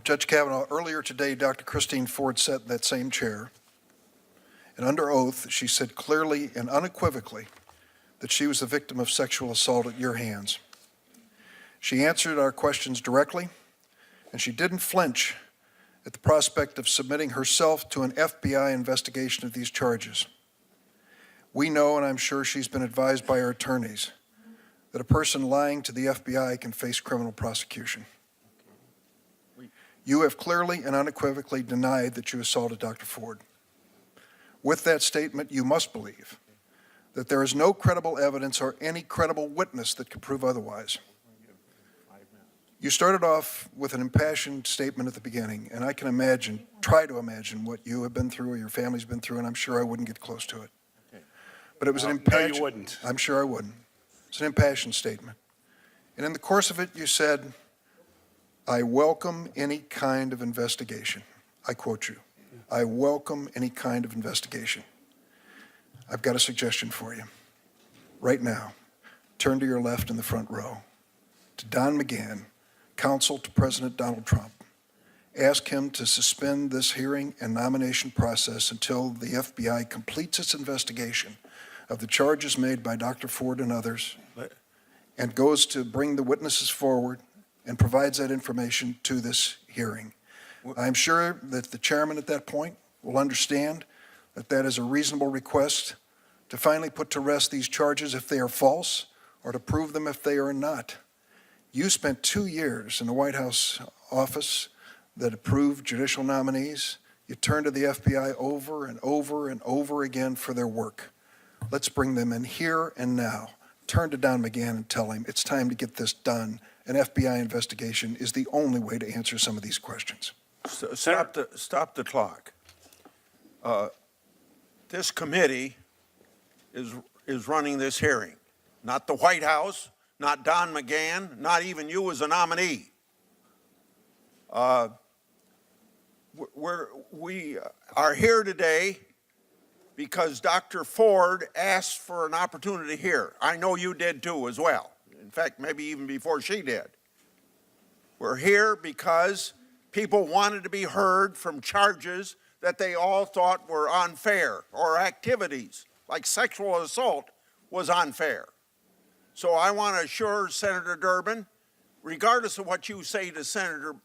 Judge Kavanaugh, earlier today, Dr. Christine Ford sat in that same chair, and under oath, she said clearly and unequivocally that she was the victim of sexual assault at your hands. She answered our questions directly, and she didn't flinch at the prospect of submitting herself to an FBI investigation of these charges. We know, and I'm sure she's been advised by her attorneys, that a person lying to the FBI can face criminal prosecution. You have clearly and unequivocally denied that you assaulted Dr. Ford. With that statement, you must believe that there is no credible evidence or any credible witness that could prove otherwise. You started off with an impassioned statement at the beginning, and I can imagine, try to imagine what you have been through or your family's been through, and I'm sure I wouldn't get close to it. But it was an impassioned... No, you wouldn't. I'm sure I wouldn't. It's an impassioned statement. And in the course of it, you said, I welcome any kind of investigation. I quote you. I welcome any kind of investigation. I've got a suggestion for you. Right now, turn to your left in the front row, to Don McGahn, counsel to President Donald Trump. Ask him to suspend this hearing and nomination process until the FBI completes its investigation of the charges made by Dr. Ford and others, and goes to bring the witnesses forward and provides that information to this hearing. I'm sure that the chairman at that point will understand that that is a reasonable request to finally put to rest these charges if they are false, or to prove them if they are not. You spent 2 years in the White House office that approved judicial nominees. You turned to the FBI over and over and over again for their work. Let's bring them in here and now. Turn to Don McGahn and tell him it's time to get this done. An FBI investigation is the only way to answer some of these questions. Stop the clock. This committee is running this hearing, not the White House, not Don McGahn, not even you as a nominee. We are here today because Dr. Ford asked for an opportunity here. I know you did too as well. In fact, maybe even before she did. We're here because people wanted to be heard from charges that they all thought were unfair, or activities like sexual assault was unfair. So I want to assure Senator Durbin, regardless of what you say to Senator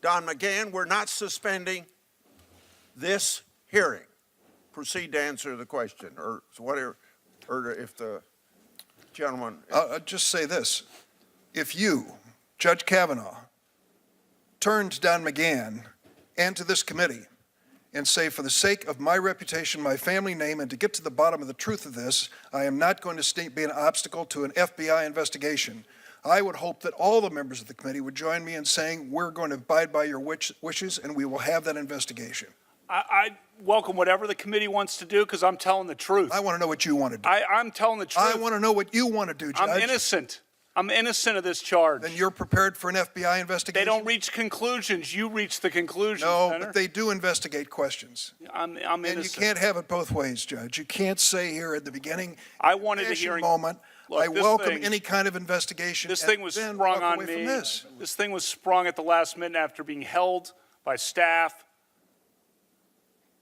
Don McGahn, we're not suspending this hearing. Proceed to answer the question, or whatever, or if the gentleman... I'll just say this. If you, Judge Kavanaugh, turn to Don McGahn and to this committee and say, for the sake of my reputation, my family name, and to get to the bottom of the truth of this, I am not going to be an obstacle to an FBI investigation, I would hope that all the members of the committee would join me in saying we're going to abide by your wishes and we will have that investigation. I welcome whatever the committee wants to do, because I'm telling the truth. I want to know what you want to do. I'm telling the truth. I want to know what you want to do, Judge. I'm innocent. I'm innocent of this charge. Then you're prepared for an FBI investigation? They don't reach conclusions. You reach the conclusions, No, Senator. but they do investigate questions. I'm innocent. And you can't have it both ways, Judge. You can't say here at the beginning, I wanted a hearing. Moment, Look, I welcome any kind of investigation. This thing was sprung on me. This thing was sprung at the last minute after being held by staff.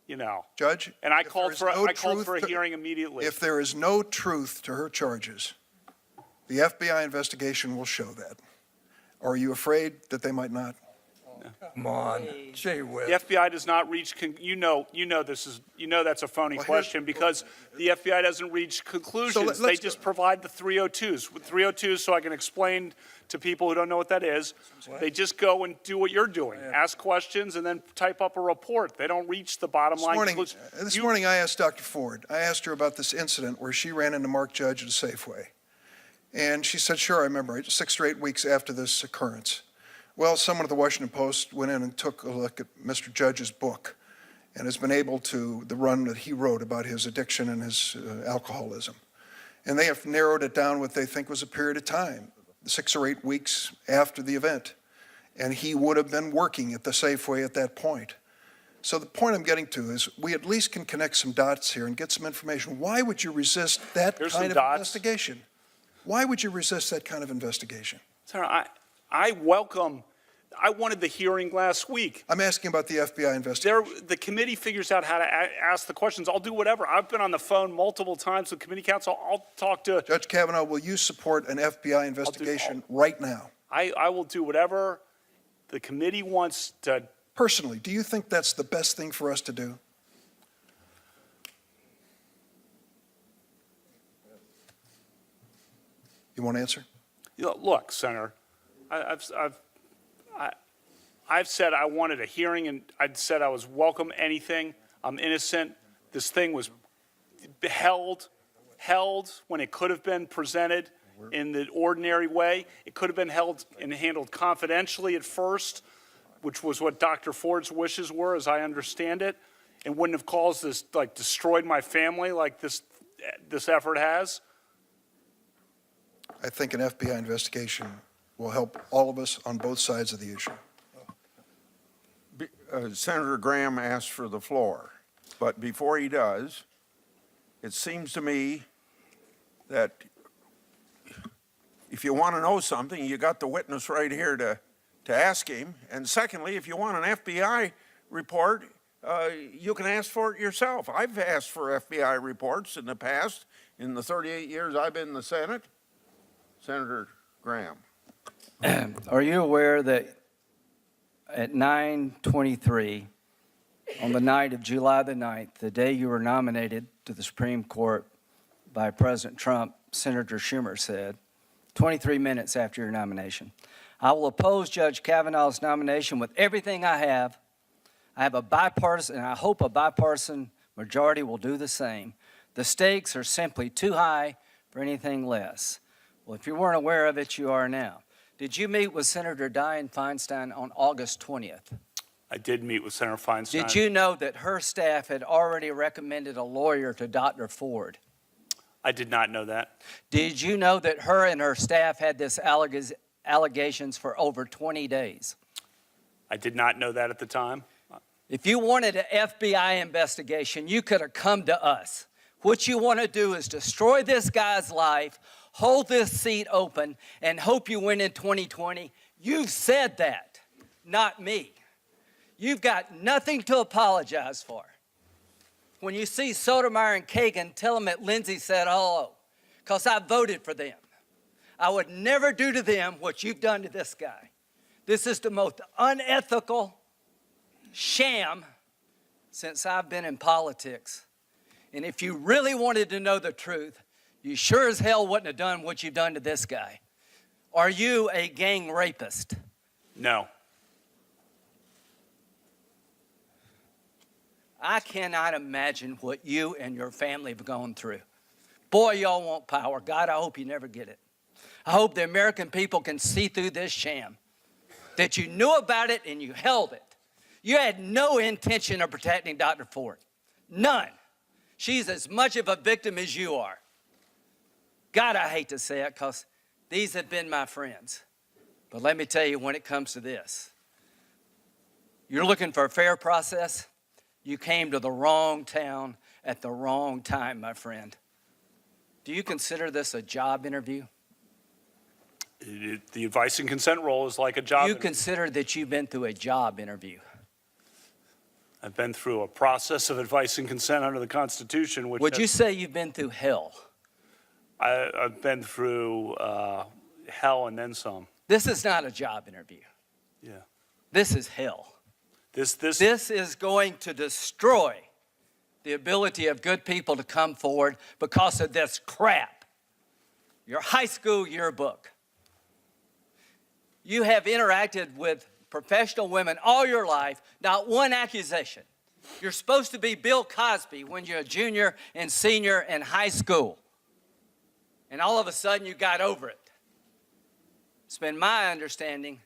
You know, Judge, and I called for a hearing immediately. If there is no truth to her charges, the FBI investigation will show that. Or are you afraid that they might not? Come on, gee whiz. The FBI does not reach. You know that's a phony question, because the FBI doesn't reach conclusions. They just provide the 302s. With 302s, so I can explain to people who don't know what that is. They just go and do what you're doing, ask questions, and then type up a report. They don't reach the bottom line conclusion. This morning I asked Dr. Ford. I asked her about this incident where she ran into Mark Judge at a Safeway. And she said, sure, I remember, 6 or 8 weeks after this occurrence. Well, someone at the Washington Post went in and took a look at Mr. Judge's book and has been able to, the run that he wrote about his addiction and his alcoholism. And they have narrowed it down what they think was a period of time, 6 or 8 weeks after the event. And he would have been working at the Safeway at that point. So the point I'm getting to is we at least can connect some dots here and get some information. Why would you resist that kind of investigation? Why would you resist that kind of investigation? Sir, I welcome I wanted the hearing last week. I'm asking about the FBI investigation. The committee figures out how to ask the questions. I'll do whatever. I've been on the phone multiple times with committee counsel. I'll talk to. Judge Kavanaugh, will you support an FBI investigation right now? I will do whatever the committee wants to. Personally, do you think that's the best thing for us to do? You want to answer? You know, look, Senator, I've said I wanted a hearing, and I said I was welcome anything. I'm innocent. This thing was held when it could have been presented in the ordinary way. It could have been held and handled confidentially at first, which was what Dr. Ford's wishes were, as I understand it, and wouldn't have caused this, like, destroyed my family like this effort has. I think an FBI investigation will help all of us on both sides of the issue. Senator Graham asked for the floor, but before he does, it seems to me that if you want to know something, you got the witness right here to ask him. And secondly, if you want an FBI report, you can ask for it yourself. I've asked for FBI reports in the past, in the 38 years I've been in the Senate. Senator Graham. Are you aware that at 9:23 on the night of July the 9th, the day you were nominated to the Supreme Court by President Trump, Senator Schumer said, 23 minutes after your nomination, I will oppose Judge Kavanaugh's nomination with everything I have. I have a bipartisan, and I hope a bipartisan majority will do the same. The stakes are simply too high for anything less. Well, if you weren't aware of it, you are now. Did you meet with Senator Dianne Feinstein on August 20th? I did meet with Senator Feinstein. Did you know that her staff had already recommended a lawyer to Dr. Ford? I did not know that. Did you know that her and her staff had this allegations for over 20 days? I did not know that at the time. If you wanted an FBI investigation, you could have come to us. What you want to do is destroy this guy's life, hold this seat open, and hope you win in 2020. You've said that, not me. You've got nothing to apologize for. When you see Sotomayor and Kagan, tell them that Lindsey said hello, because I voted for them. I would never do to them what you've done to this guy. This is the most unethical sham since I've been in politics. And if you really wanted to know the truth, you sure as hell wouldn't have done what you've done to this guy. Are you a gang rapist? No. I cannot imagine what you and your family have gone through. Boy, y'all want power. God, I hope you never get it. I hope the American people can see through this sham, that you knew about it and you held it. You had no intention of protecting Dr. Ford. None. She's as much of a victim as you are. God, I hate to say it because these have been my friends. But let me tell you, when it comes to this, you're looking for a fair process. You came to the wrong town at the wrong time, my friend. Do you consider this a job interview? The advice and consent role is like a job You interview. consider that you've been through a job interview. I've been through a process of advice and consent under the Constitution. Which Would you say you've been through hell? I've been through hell and then some. This is not a job interview. Yeah. This is hell. This is going to destroy the ability of good people to come forward because of this crap. Your high school yearbook. You have interacted with professional women all your life, not one accusation. You're supposed to be Bill Cosby when you're a junior and senior in high school. And all of a sudden you got over it. It's been my understanding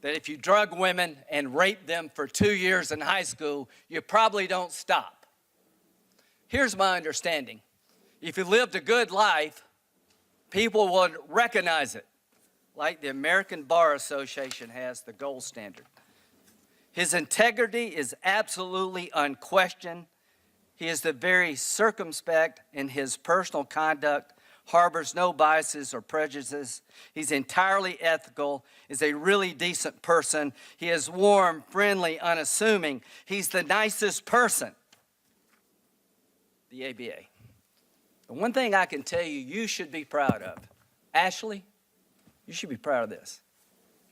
that if you drug women and rape them for 2 years in high school, you probably don't stop. Here's my understanding. If you lived a good life, people would recognize it, like the American Bar Association has the gold standard. His integrity is absolutely unquestioned. He is the very circumspect in his personal conduct, harbors no biases or prejudices. He's entirely ethical, is a really decent person. He is warm, friendly, unassuming. He's the nicest person. The ABA. The one thing I can tell you, you should be proud of. Ashley, you should be proud of this,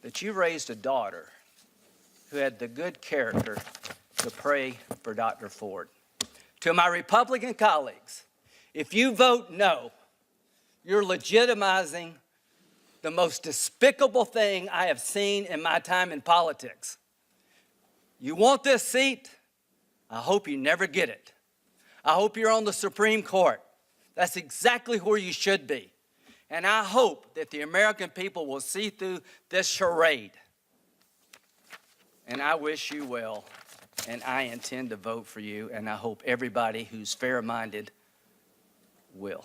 that you raised a daughter who had the good character to pray for Dr. Ford. To my Republican colleagues, if you vote no, you're legitimizing the most despicable thing I have seen in my time in politics. You want this seat? I hope you never get it. I hope you're on the Supreme Court. That's exactly where you should be. And I hope that the American people will see through this charade. And I wish you well, and I intend to vote for you, and I hope everybody who's fair-minded will.